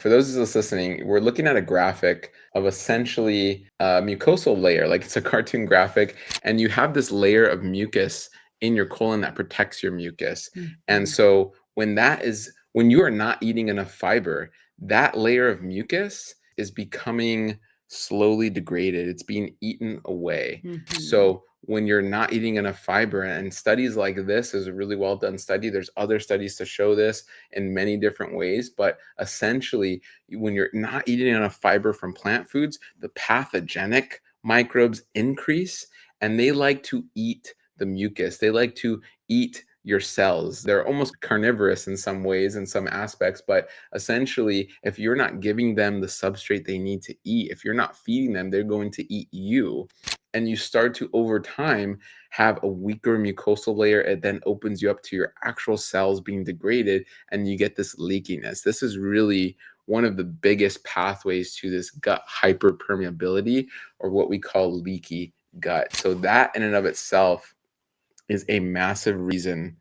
For those of us listening, we're looking at a graphic of essentially a mucosal layer, like it's a cartoon graphic, and you have this layer of mucus in your colon that protects your mucus. And so when you are not eating enough fiber, that layer of mucus is becoming slowly degraded. It's being eaten away. So when you're not eating enough fiber, and studies like this is a really well done study, there's other studies to show this in many different ways, but essentially when you're not eating enough fiber from plant foods, the pathogenic microbes increase, and they like to eat the mucus. They like to eat your cells. They're almost carnivorous in some ways, in some aspects, but essentially, if you're not giving them the substrate they need to eat, if you're not feeding them, they're going to eat you. And you start to, over time, have a weaker mucosal layer. It then opens you up to your actual cells being degraded, and you get this leakiness. This is really one of the biggest pathways to this gut hyperpermeability, or what we call leaky gut. So that in and of itself is a massive reason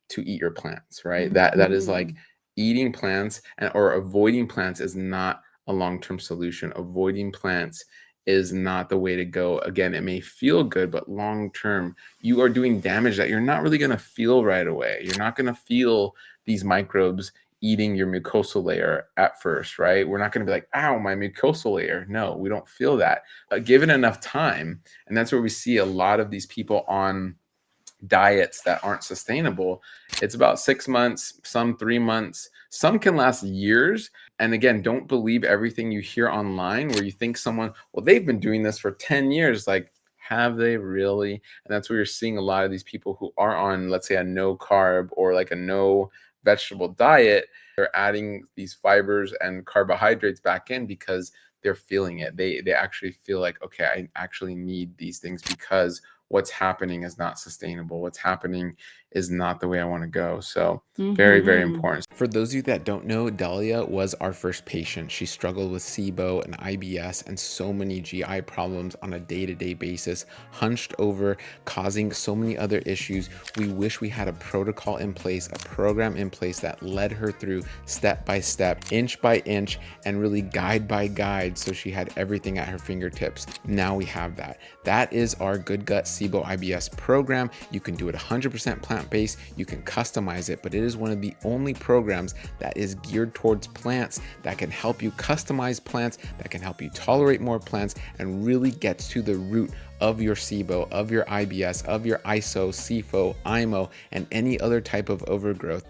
to eat your plants, right? That is like eating plants or avoiding plants is not a long-term solution. Avoiding plants is not the way to go. Again, it may feel good, but long-term, you are doing damage that you're not really going to feel right away. You're not going to feel these microbes eating your mucosal layer at first, right? We're not going to be like, ow, my mucosal layer. No, we don't feel that. Give it enough time. And that's where we see a lot of these people on diets that aren't sustainable. It's about 6 months, some 3 months, some can last years. And again, don't believe everything you hear online where you think someone, well, they've been doing this for 10 years. Like, have they really? And that's where you're seeing a lot of these people who are on, let's say, a no carb or like a no vegetable diet. They're adding these fibers and carbohydrates back in because they're feeling it. They actually feel like, okay, I actually need these things because what's happening is not sustainable. What's happening is not the way I want to go. So very, very important. For those of you that don't know, Dahlia was our first patient. She struggled with SIBO and IBS and so many GI problems on a day-to-day basis, hunched over, causing so many other issues. We wish we had a protocol in place, a program in place that led her through step by step, inch by inch, and really guide by guide, so she had everything at her fingertips. Now we have that. That is our Good Gut SIBO IBS program. You can do it 100% plant-based. You can customize it, but it is one of the only programs that is geared towards plants, that can help you customize plants, that can help you tolerate more plants, and really gets to the root of your SIBO, of your IBS, of your ISO, SIFO, IMO, and any other type of overgrowth.